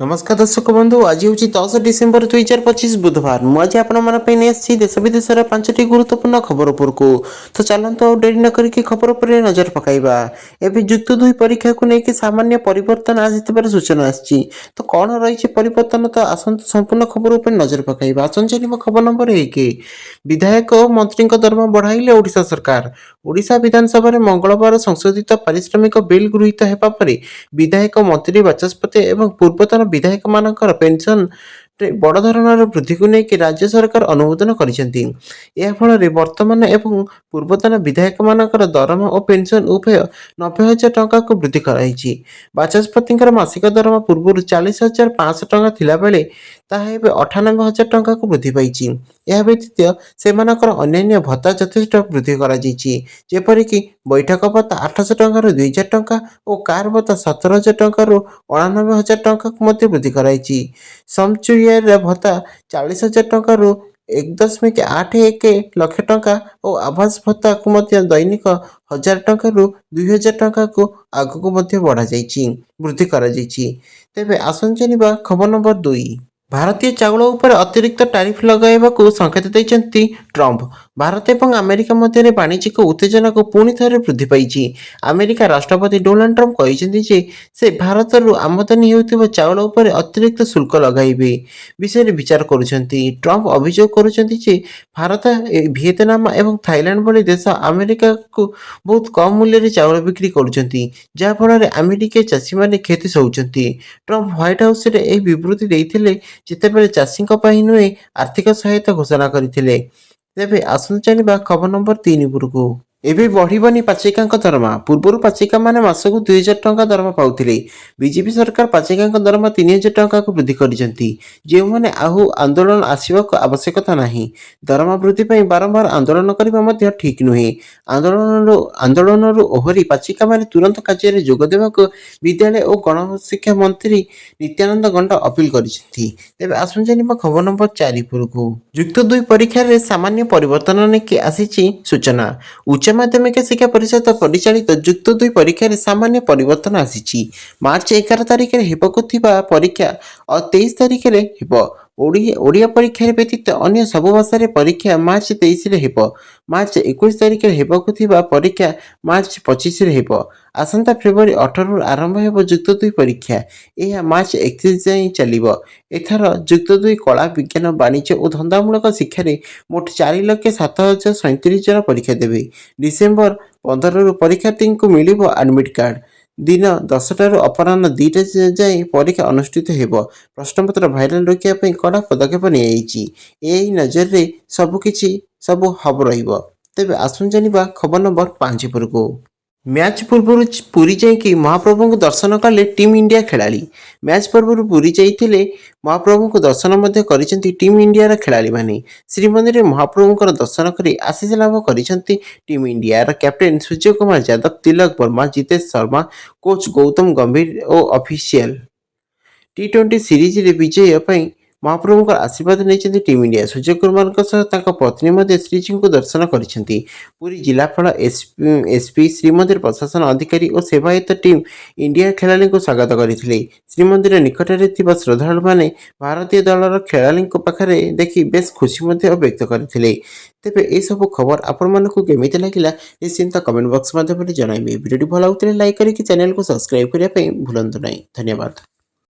नमस्कार दर्शक बंधु आज हूँ 10 डिसेम्बर 2025 बुधवार मुझे आपने देश विदेश पांचटी गुरुत्वपूर्ण खबर उपरकू तो चलते और डेरी न करी खबर पर नजर पकड़ा एवं युक्त दुई परीक्षा को लेकिन सामान्य परिवर्तन आसार सूचना आसी तो कौन रही परिवर्तन तो आसत संपूर्ण खबर पर नजर पकड़ा आसन खबर नंबर 1 विधायक और मंत्री दरमा बढ़ाइले ओडिशा सरकार ओडिशा विधानसभा मंगलवार संशोधित पारिश्रमिक बिल गृहीत होगा पर विधायक मंत्री बाचस्पति एवं पूर्वतन विधायक मानकर पेंशन बड़ धरणर वृद्धि को लेकिन राज्य सरकार अनुमोदन कर वर्तमान एवं पूर्वतन विधायक मानकर दरमा और पेंशन उभय 90,000 टंका को वृद्धि कराई बाचस्पति मासिक दरमा पूर्व 40,500 टंका थिला बेले ताहा एबे 98,000 टंका को वृद्धि पाई व्यतीत से अन्य भत्ता यथेष्ट वृद्धि करपरिक बैठक भत्ता 800 टंका 2,000 टंका और कार भत्ता 17,000 टंका 99,000 टंका को वृद्धि कराई समचुरिया भत्ता 40,000 टंका 1.81 लक्ष टंका और आवास भत्ता को दैनिक 1,000 टंका 2,000 टंका को आगक बढ़ा वृद्धि कर तेज आसन जानिबा खबर नंबर 2 भारतीय चाउल उपर अतिरिक्त टैरिफ लगाइबाकू संकेत देइछन्ति ट्रम्प भारत और अमेरिका मध्य वाणिज्यिक उत्तेजना को पुणी थे वृद्धि पाई अमेरिका राष्ट्रपति डोनाल्ड ट्रम्प कहते से भारत आमदानी होता चाउल उपर अतिरिक्त शुल्क लगाइबे विषय विचार करुछन्ति ट्रम्प अभियोग करुछन्ति भारत वियतनाम एवं थाईलैंड भली देश अमेरिका को बहुत कम मूल्य चाउल बिक्री करुछन्ति जहाँफल अमेरिका चाषी मैंने क्षति सहउछन्ति ट्रम्प व्हाइट हाउस रे एही विवृत्ति देइथिले जितेबाला चाषी नुहे आर्थिक सहायता घोषणा करते तेरे आसु जाना खबर नंबर 3 उपरकू एवं बढ़नी पाचिका दरमा पूर्व पाचिका मैंने मसक 2,000 टंका दरमा पाते बीजेपी सरकार पाचिका दरमा 3,000 टंका को वृद्धि जो मैंने आहु आंदोलन आसवा आवश्यकता ना दरमा वृद्धि बारंबार आंदोलन करने ठीक नुहे आंदोलन ओहरी पाचिका मैंने तुरंत कार्य जोगदेवा विद्यालय और गणशिक्षा मंत्री नित्यानंद गंड अपील कर आसु जाना खबर नंबर 4 उपरकू युक्त 2 परीक्षा सामान्य परिवर्तन नहीं आसी सूचना उच्च माध्यमिक शिक्षा परिषद परिचालित युक्त 2 परीक्षा सामान्य परिवर्तन आसी मार्च 11 तारिख में हेबाकु थिबा परीक्षा और 23 तारिख में ओडिया परीक्षा व्यतीत अन्य सबु भाषा परीक्षा मार्च 23 मार्च 21 तारिख में हेबाकु थिबा परीक्षा मार्च 25 आसंता फेब्रुआरी 18 आरंभ हो युक्त 2 परीक्षा यह मार्च 31 जाए चलो एथर युक्त 2 कला विज्ञान वाणिज्य और धंदामूलक शिक्षा मोट 4,07,037 जन परीक्षा देवे डिसेम्बर 15 परीक्षार्थी को मिल एडमिट कार्ड दिन 10 अपराह 2टा जाए परीक्षा अनुष्ठित हो प्रश्नपत्र भाइराल रोकने कड़ा पदक्षेप नहीं नजर में सबकि सब हम रेबे आसु जाना खबर नंबर 5 उपरकू मैच पूर्व पुरी जाकि महाप्रभु को दर्शन कले टीम इंडिया खेलाड़ी मैच पूर्व पुरी जाइए महाप्रभु को दर्शन टीम इंडिया खेलाड़ी माने श्रीमंदिर महाप्रभु को दर्शन कर आशीष लाभ कर team India captain Surya Kumar Yadav Tilak Varma Jitesh Sharma coach Gautam गंभीर और ऑफिशियल T20 सीरीज रे विजय पर महाप्रभु का आशीर्वाद नहीं टीम इंडिया सूर्य कुमार पत्नी श्रीजी को दर्शन करी जिलापाल एसपी श्रीमंदिर प्रशासन अधिकारी और सेवायत टीम इंडिया खेलाड़ी को स्वागत करते श्रीमंदिर निकट में श्रद्धालु मैंने भारतीय दलर खेलाड़ी पाखे देखि बेस खुशी व्यक्त करते तेरे यह सब खबर आपण केमी लगे निश्चिंत कमेंट बॉक्स माध्यम जनइबे वीडियो भल होते लाइक करके चैनल को सब्सक्राइब करने भूलु ना धन्यवाद।